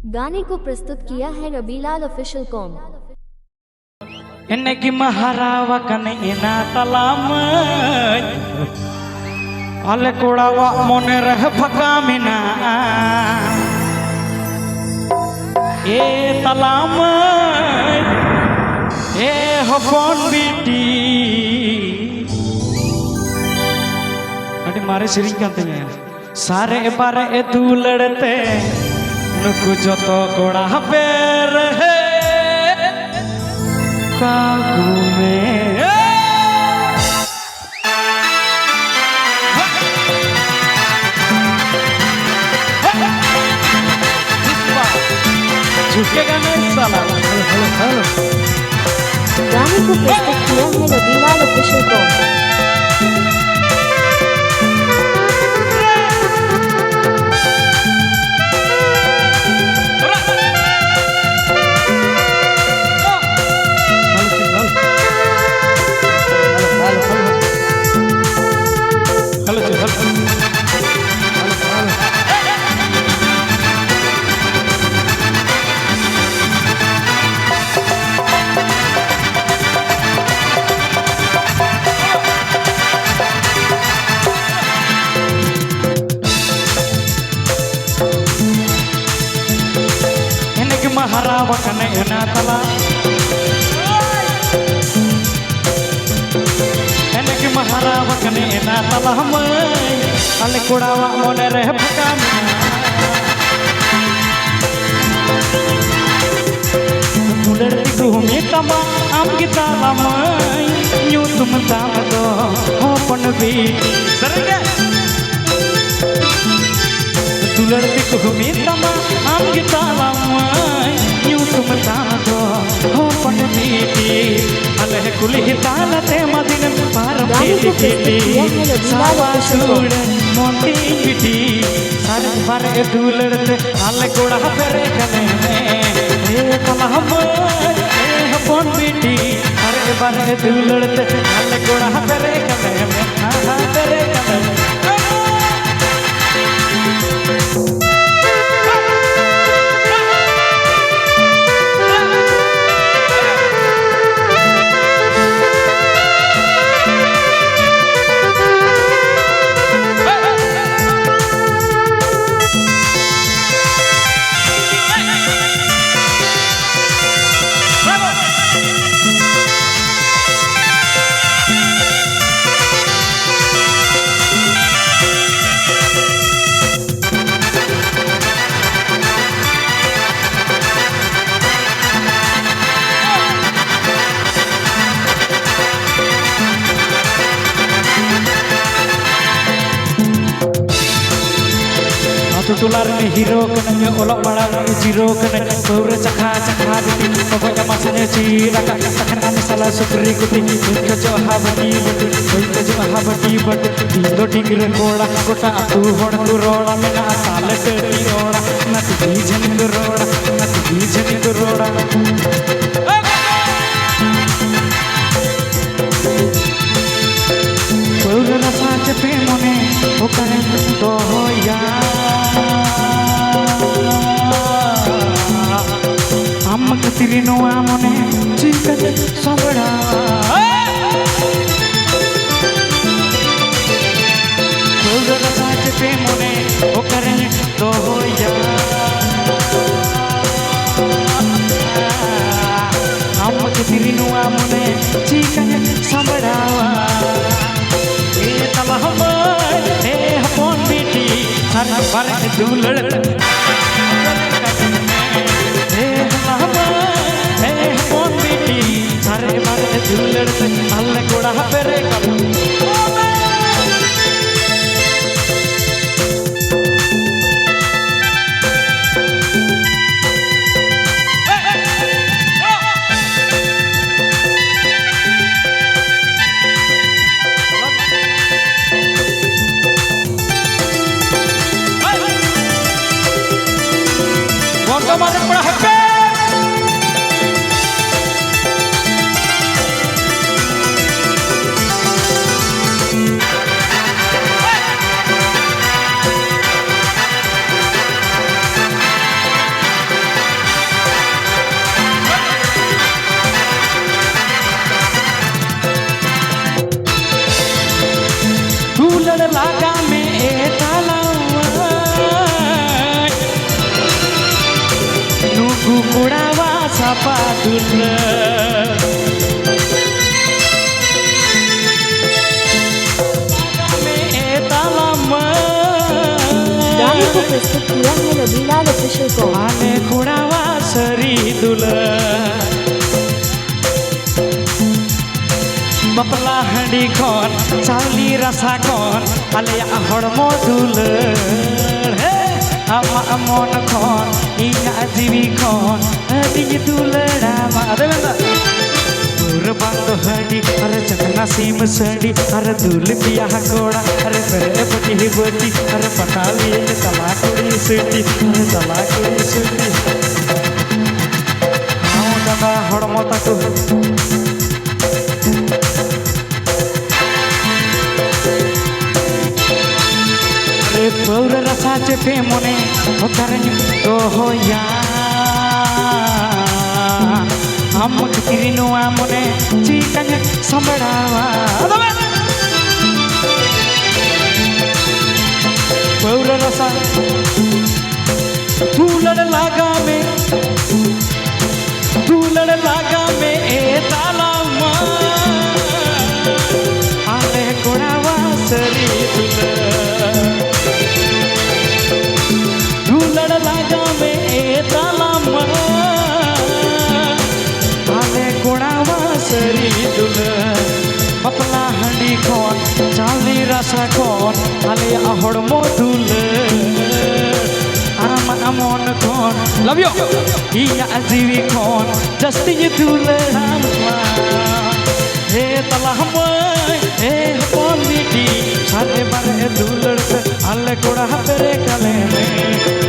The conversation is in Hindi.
गाने को प्रस्तुत किया है रबीलाल ऑफिशियल कॉम। इनकी महारावा कने इना तलाम अले कोड़ावा मोने रह फका मिना ए तलाम ए हफोन बीटी अरे मारे सिरिंग कहते हैं सारे बारे ए तू लड़ते नुकु जो तो कोड़ा पे रहे कागू में झुकेगा नहीं साला। गाने को प्रस्तुत किया है रबीलाल ऑफिशियल कॉम। महारावा कने इना तला इनकी महारावा कने इना तला हम अले कोड़ावा मोने रह फका तुलरती घूमी तमा आम की ताला यूं तुम ताम दो होपन भी सरगे तुलरती घूमी तमा आम की ताला यूं तुम ताम दो होपन बीटी अले कुली ताला ते मदिन पार बीटी सावा सूड़ मोटी बीटी सारे बार ए तुलरते अले कोड़ा पेरे कने में तला हम ए होपन बीटी अरे बार ए तुलरते अले कोड़ा पेरे कने में हां पेरे कने में तुलार में हीरो कने ओलक बड़ा जीरो कने पौरे चखा चखा बिटी पपया मासने चीरा का तखन आने साला सुकरी कुटी उनके जो हाबटी बटी उनके जो हाबटी बटी दो डिग्री कोड़ा कोटा तू होड़ तू रोड़ा मेना साले तेरी रोड़ा न तू बीजन तू रोड़ा न तू बीजन तू रोड़ा पौरे रसा चपे मोने ओ कने तो हो या कतिरी नोआ मोने चिकन सबड़ा कोगर साच पे मोने ओ करे तो होया हम कतिरी नोआ मोने चिकन सबड़ा ए तला हम ए हपोन बेटी हर बार दुलड़ दुलड़ते अल्ले कोड़ा पेरे माने बड़ा हैप्पी दुल गाने को प्रस्तुत किया है रविलाल ऑफिशियल कौन। आने खुड़ावा सरी दुल बपला हंडी खन चावली रसा खन आले हड़मो दुल आमा मन खन इना जीवी खन दिज दुलड़ा मारे बेटा पूर बंद हंडी अरे चकना सीम संडी अरे दुल पिया कोड़ा अरे करे बटी बटी अरे पटाली तला कुड़ी सुटी अरे तला कुड़ी सुटी हाँ दादा हड़मो ताकू पौर रसा चेपे मने होतारनी तो होया हम किरिनुआ मने चिकन संबड़ावा पौर रसा दूलड़ लागा में ए ताला आले कोड़ावा सरी लागा में ए तालाम आले कोड़ावा सरी दुल अपना हंडी खन चावली रसा खन आले हड़मो दुल आम मन खन लव यू इया जीवी खन जस्ती दुल राम हे तलाम हे पॉलिटी सारे बारे दुलड़ से आले कोड़ा पेरे कले में